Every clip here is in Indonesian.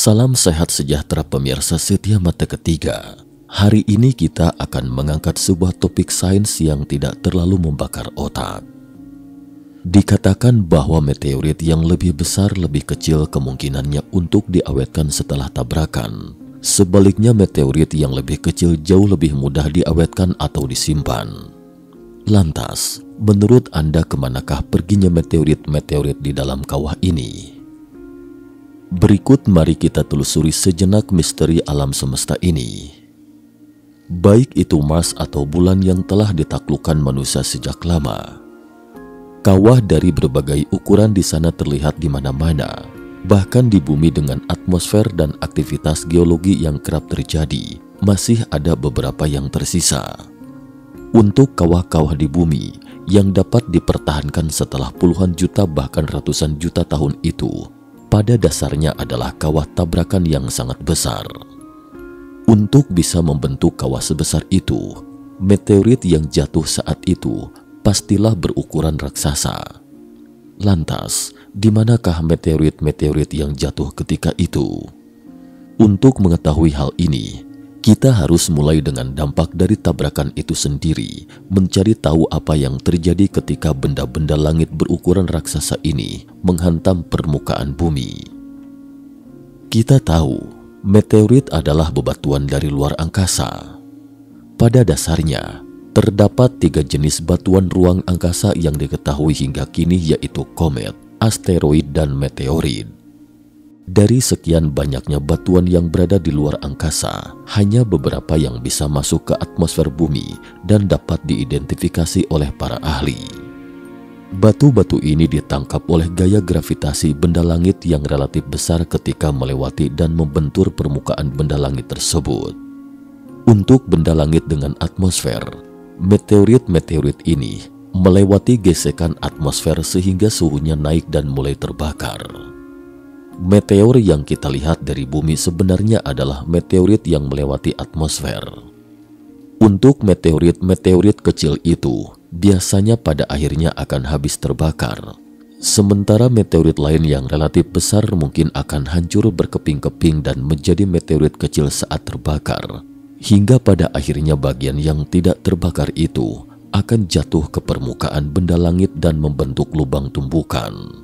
Salam sehat sejahtera pemirsa setia mata ketiga. Hari ini kita akan mengangkat sebuah topik sains yang tidak terlalu membakar otak. Dikatakan bahwa meteorit yang lebih besar lebih kecil kemungkinannya untuk diawetkan setelah tabrakan. Sebaliknya meteorit yang lebih kecil jauh lebih mudah diawetkan atau disimpan. Lantas, menurut Anda kemanakah perginya meteorit-meteorit di dalam kawah ini? Berikut mari kita telusuri sejenak misteri alam semesta ini. Baik itu Mars atau bulan yang telah ditaklukkan manusia sejak lama. Kawah dari berbagai ukuran di sana terlihat di mana-mana. Bahkan di bumi dengan atmosfer dan aktivitas geologi yang kerap terjadi, masih ada beberapa yang tersisa. Untuk kawah-kawah di bumi yang dapat dipertahankan setelah puluhan juta bahkan ratusan juta tahun itu, pada dasarnya adalah kawah tabrakan yang sangat besar. Untuk bisa membentuk kawah sebesar itu, meteorit yang jatuh saat itu pastilah berukuran raksasa. Lantas, di manakah meteorit-meteorit yang jatuh ketika itu? Untuk mengetahui hal ini, kita harus mulai dengan dampak dari tabrakan itu sendiri, mencari tahu apa yang terjadi ketika benda-benda langit berukuran raksasa ini menghantam permukaan bumi. Kita tahu, meteorit adalah bebatuan dari luar angkasa. Pada dasarnya, terdapat 3 jenis batuan ruang angkasa yang diketahui hingga kini, yaitu komet, asteroid, dan meteorit. Dari sekian banyaknya batuan yang berada di luar angkasa, hanya beberapa yang bisa masuk ke atmosfer bumi dan dapat diidentifikasi oleh para ahli. Batu-batu ini ditangkap oleh gaya gravitasi benda langit yang relatif besar ketika melewati dan membentur permukaan benda langit tersebut. Untuk benda langit dengan atmosfer, meteorit-meteorit ini melewati gesekan atmosfer sehingga suhunya naik dan mulai terbakar. Meteor yang kita lihat dari bumi sebenarnya adalah meteorit yang melewati atmosfer. Untuk meteorit-meteorit kecil itu, biasanya pada akhirnya akan habis terbakar. Sementara meteorit lain yang relatif besar mungkin akan hancur berkeping-keping dan menjadi meteorit kecil saat terbakar. Hingga pada akhirnya bagian yang tidak terbakar itu akan jatuh ke permukaan benda langit dan membentuk lubang tumbukan.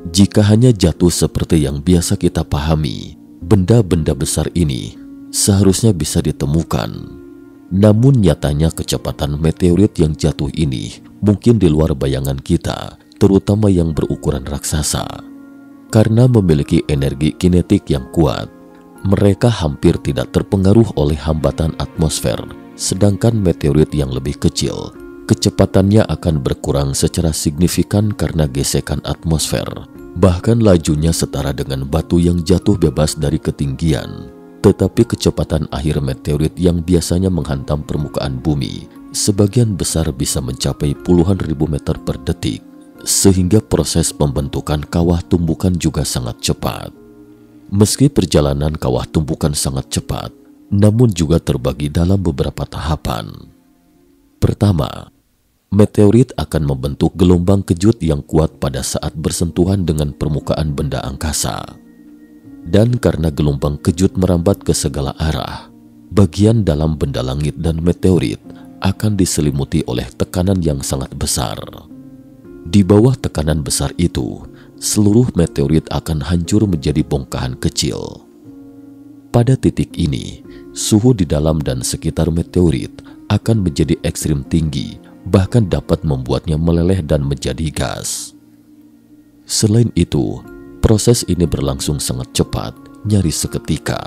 Jika hanya jatuh seperti yang biasa kita pahami, benda-benda besar ini seharusnya bisa ditemukan. Namun nyatanya kecepatan meteorit yang jatuh ini mungkin di luar bayangan kita, terutama yang berukuran raksasa. Karena memiliki energi kinetik yang kuat, mereka hampir tidak terpengaruh oleh hambatan atmosfer, sedangkan meteorit yang lebih kecil, kecepatannya akan berkurang secara signifikan karena gesekan atmosfer. Bahkan lajunya setara dengan batu yang jatuh bebas dari ketinggian. Tetapi kecepatan akhir meteorit yang biasanya menghantam permukaan bumi, sebagian besar bisa mencapai puluhan ribu meter per detik, sehingga proses pembentukan kawah tumbukan juga sangat cepat. Meski perjalanan kawah tumbukan sangat cepat, namun juga terbagi dalam beberapa tahapan. Pertama, meteorit akan membentuk gelombang kejut yang kuat pada saat bersentuhan dengan permukaan benda angkasa. Dan karena gelombang kejut merambat ke segala arah, bagian dalam benda langit dan meteorit akan diselimuti oleh tekanan yang sangat besar. Di bawah tekanan besar itu, seluruh meteorit akan hancur menjadi bongkahan kecil. Pada titik ini, suhu di dalam dan sekitar meteorit akan menjadi ekstrim tinggi, bahkan dapat membuatnya meleleh dan menjadi gas. Selain itu, proses ini berlangsung sangat cepat, nyaris seketika.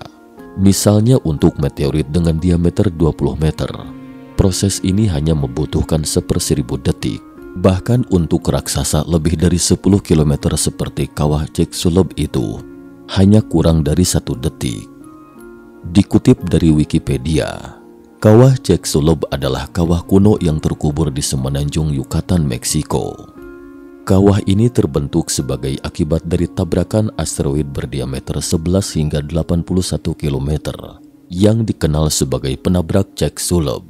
Misalnya untuk meteorit dengan diameter 20 meter, proses ini hanya membutuhkan 1/1000 detik. Bahkan untuk raksasa lebih dari 10 km seperti kawah Chicxulub itu, hanya kurang dari 1 detik. Dikutip dari Wikipedia, kawah Chicxulub adalah kawah kuno yang terkubur di semenanjung Yucatan, Meksiko. Kawah ini terbentuk sebagai akibat dari tabrakan asteroid berdiameter 11 hingga 81 km yang dikenal sebagai penabrak Chicxulub.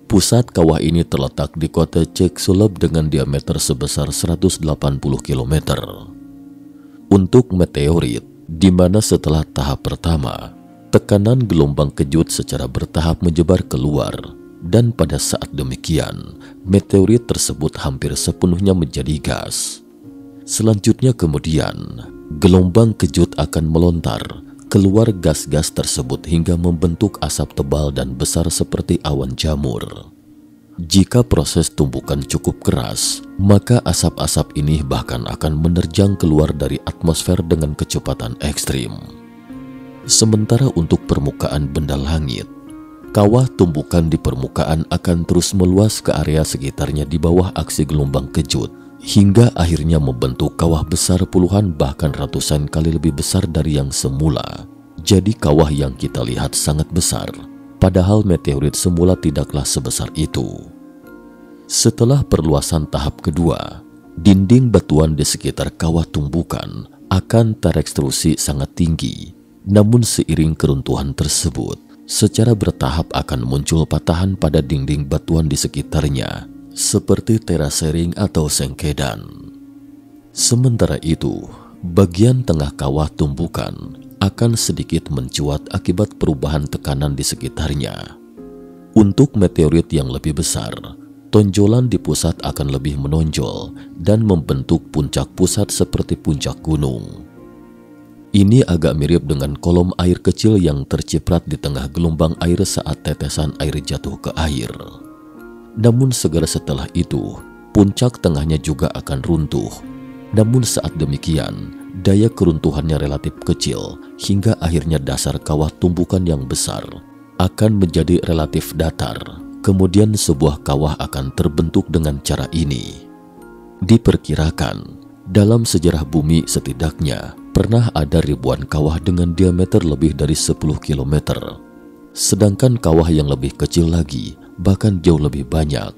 Pusat kawah ini terletak di kota Chicxulub dengan diameter sebesar 180 km. Untuk meteorit, di mana setelah tahap pertama, tekanan gelombang kejut secara bertahap menyebar keluar, dan pada saat demikian, meteorit tersebut hampir sepenuhnya menjadi gas. Selanjutnya kemudian, gelombang kejut akan melontar keluar gas-gas tersebut hingga membentuk asap tebal dan besar seperti awan jamur. Jika proses tumbukan cukup keras, maka asap-asap ini bahkan akan menerjang keluar dari atmosfer dengan kecepatan ekstrim. Sementara untuk permukaan benda langit, kawah tumbukan di permukaan akan terus meluas ke area sekitarnya di bawah aksi gelombang kejut, hingga akhirnya membentuk kawah besar puluhan bahkan ratusan kali lebih besar dari yang semula. Jadi kawah yang kita lihat sangat besar, padahal meteorit semula tidaklah sebesar itu. Setelah perluasan tahap kedua, dinding batuan di sekitar kawah tumbukan akan terekstrusi sangat tinggi. Namun seiring keruntuhan tersebut, secara bertahap akan muncul patahan pada dinding batuan di sekitarnya, seperti terasering atau sengkedan. Sementara itu, bagian tengah kawah tumbukan akan sedikit mencuat akibat perubahan tekanan di sekitarnya. Untuk meteorit yang lebih besar, tonjolan di pusat akan lebih menonjol dan membentuk puncak pusat seperti puncak gunung. Ini agak mirip dengan kolom air kecil yang terciprat di tengah gelombang air saat tetesan air jatuh ke air. Namun segera setelah itu, puncak tengahnya juga akan runtuh. Namun saat demikian, daya keruntuhannya relatif kecil hingga akhirnya dasar kawah tumbukan yang besar akan menjadi relatif datar. Kemudian sebuah kawah akan terbentuk dengan cara ini. Diperkirakan, dalam sejarah bumi setidaknya pernah ada ribuan kawah dengan diameter lebih dari 10 km. Sedangkan kawah yang lebih kecil lagi bahkan jauh lebih banyak.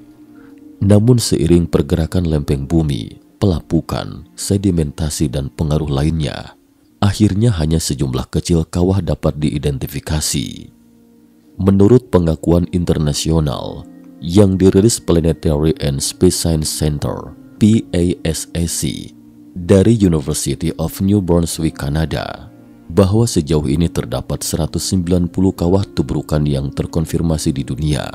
Namun seiring pergerakan lempeng bumi, pelapukan, sedimentasi dan pengaruh lainnya, akhirnya hanya sejumlah kecil kawah dapat diidentifikasi. Menurut pengakuan internasional yang dirilis Planetary and Space Science Center (PASSC) dari University of New Brunswick, Kanada, bahwa sejauh ini terdapat 190 kawah tubrukan yang terkonfirmasi di dunia.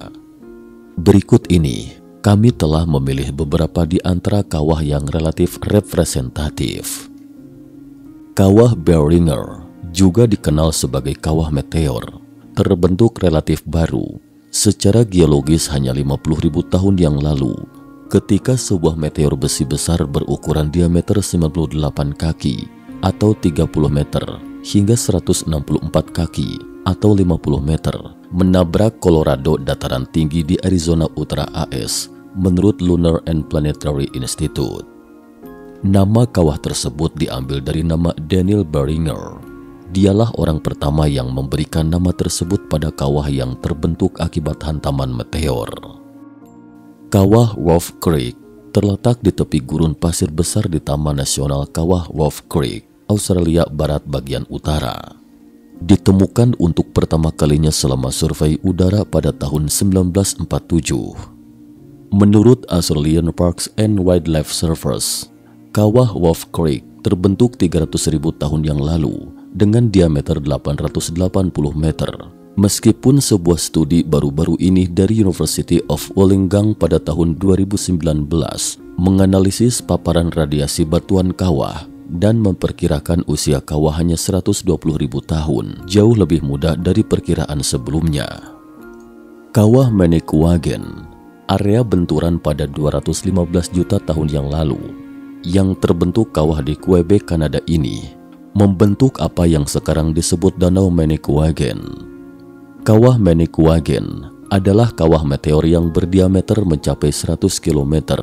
Berikut ini, kami telah memilih beberapa di antara kawah yang relatif representatif. Kawah Beringer, juga dikenal sebagai kawah meteor, terbentuk relatif baru, secara geologis hanya 50.000 tahun yang lalu, ketika sebuah meteor besi besar berukuran diameter 98 kaki atau 30 meter hingga 164 kaki atau 50 meter menabrak Colorado dataran tinggi di Arizona Utara AS, menurut Lunar and Planetary Institute. Nama kawah tersebut diambil dari nama Daniel Beringer. Dialah orang pertama yang memberikan nama tersebut pada kawah yang terbentuk akibat hantaman meteor. Kawah Wolf Creek terletak di tepi gurun pasir besar di Taman Nasional Kawah Wolf Creek, Australia Barat bagian utara. Ditemukan untuk pertama kalinya selama survei udara pada tahun 1947. Menurut Australian Parks and Wildlife Service, kawah Wolf Creek terbentuk 300.000 tahun yang lalu dengan diameter 880 meter. Meskipun sebuah studi baru-baru ini dari University of Wollongong pada tahun 2019 menganalisis paparan radiasi batuan kawah dan memperkirakan usia kawah hanya 120.000 tahun, jauh lebih mudah dari perkiraan sebelumnya. Kawah Manicouagan, area benturan pada 215 juta tahun yang lalu, yang terbentuk kawah di Quebec, Kanada ini, membentuk apa yang sekarang disebut Danau Manicouagan. Kawah Manicouagan adalah kawah meteor yang berdiameter mencapai 100 km,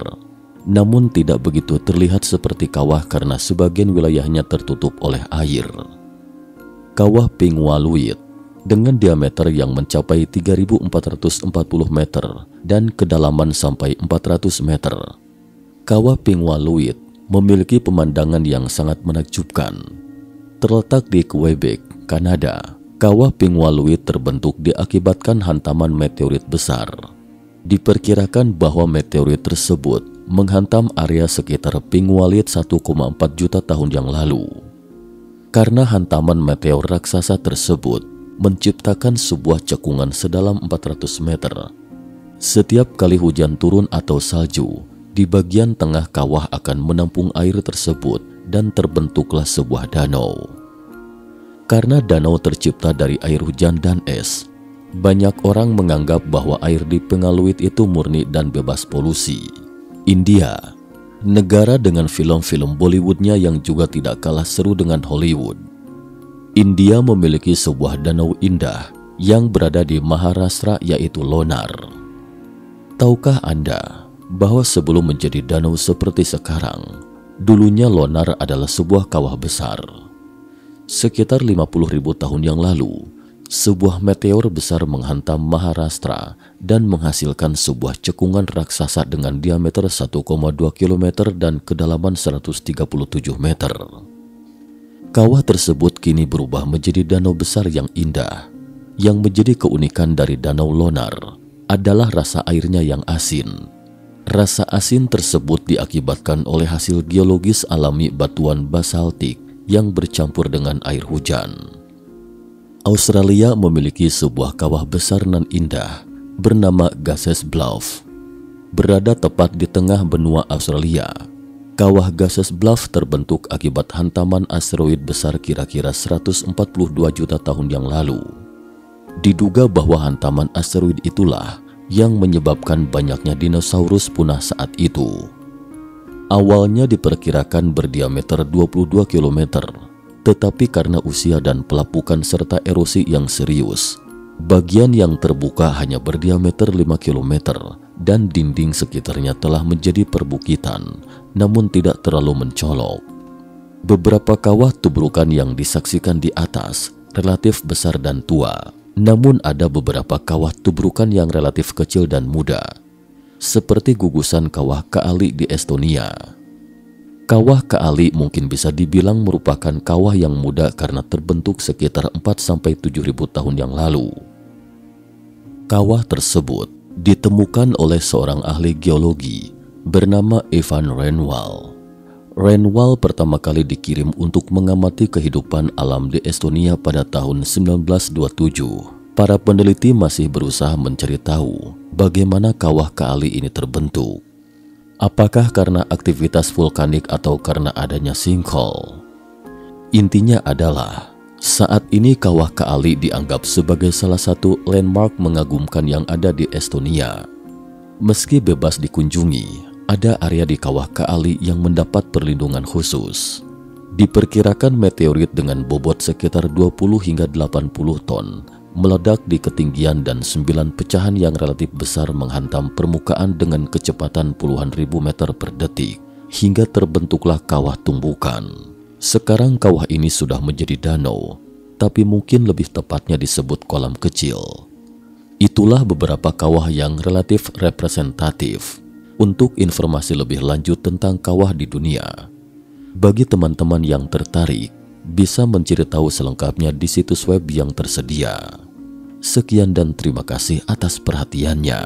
namun tidak begitu terlihat seperti kawah karena sebagian wilayahnya tertutup oleh air. Kawah Pingualuit dengan diameter yang mencapai 3.440 meter dan kedalaman sampai 400 meter. Kawah Pingualuit memiliki pemandangan yang sangat menakjubkan. Terletak di Quebec, Kanada, kawah Pingualuit terbentuk diakibatkan hantaman meteorit besar. Diperkirakan bahwa meteorit tersebut menghantam area sekitar Pingualuit 1,4 juta tahun yang lalu. karena hantaman meteor raksasa tersebut menciptakan sebuah cekungan sedalam 400 meter. Setiap kali hujan turun atau salju, di bagian tengah kawah akan menampung air tersebut dan terbentuklah sebuah danau. Karena danau tercipta dari air hujan dan es, banyak orang menganggap bahwa air di Pengaluit itu murni dan bebas polusi. India, negara dengan film-film Bollywoodnya yang juga tidak kalah seru dengan Hollywood. India memiliki sebuah danau indah yang berada di Maharashtra, yaitu Lonar. Tahukah Anda bahwa sebelum menjadi danau seperti sekarang, dulunya Lonar adalah sebuah kawah besar? Sekitar 50.000 tahun yang lalu, sebuah meteor besar menghantam Maharashtra dan menghasilkan sebuah cekungan raksasa dengan diameter 1,2 km dan kedalaman 137 meter. Kawah tersebut kini berubah menjadi danau besar yang indah. Yang menjadi keunikan dari Danau Lonar adalah rasa airnya yang asin. Rasa asin tersebut diakibatkan oleh hasil geologis alami batuan basaltik yang bercampur dengan air hujan. Australia memiliki sebuah kawah besar nan indah bernama Gases Bluff. Berada tepat di tengah benua Australia, kawah Gases Bluff terbentuk akibat hantaman asteroid besar kira-kira 142 juta tahun yang lalu. Diduga bahwa hantaman asteroid itulah yang menyebabkan banyaknya dinosaurus punah saat itu. Awalnya diperkirakan berdiameter 22 km, tetapi karena usia dan pelapukan serta erosi yang serius, bagian yang terbuka hanya berdiameter 5 km dan dinding sekitarnya telah menjadi perbukitan, namun tidak terlalu mencolok. Beberapa kawah tubrukan yang disaksikan di atas relatif besar dan tua, namun ada beberapa kawah tubrukan yang relatif kecil dan muda, seperti gugusan kawah Kaali di Estonia. Kawah Kaali mungkin bisa dibilang merupakan kawah yang muda karena terbentuk sekitar 4-7 ribu tahun yang lalu. Kawah tersebut ditemukan oleh seorang ahli geologi bernama Ivan Renwal. Renwal pertama kali dikirim untuk mengamati kehidupan alam di Estonia pada tahun 1927. Para peneliti masih berusaha mencari tahu bagaimana kawah Kaali ini terbentuk. Apakah karena aktivitas vulkanik atau karena adanya sinkhole? Intinya adalah, saat ini kawah Kaali dianggap sebagai salah satu landmark mengagumkan yang ada di Estonia. Meski bebas dikunjungi, ada area di kawah Kaali yang mendapat perlindungan khusus. Diperkirakan meteorit dengan bobot sekitar 20 hingga 80 ton meledak di ketinggian dan 9 pecahan yang relatif besar menghantam permukaan dengan kecepatan puluhan ribu meter per detik, hingga terbentuklah kawah tumbukan. Sekarang kawah ini sudah menjadi danau, tapi mungkin lebih tepatnya disebut kolam kecil. Itulah beberapa kawah yang relatif representatif. Untuk informasi lebih lanjut tentang kawah di dunia, bagi teman-teman yang tertarik, bisa mencari tahu selengkapnya di situs web yang tersedia. Sekian dan terima kasih atas perhatiannya.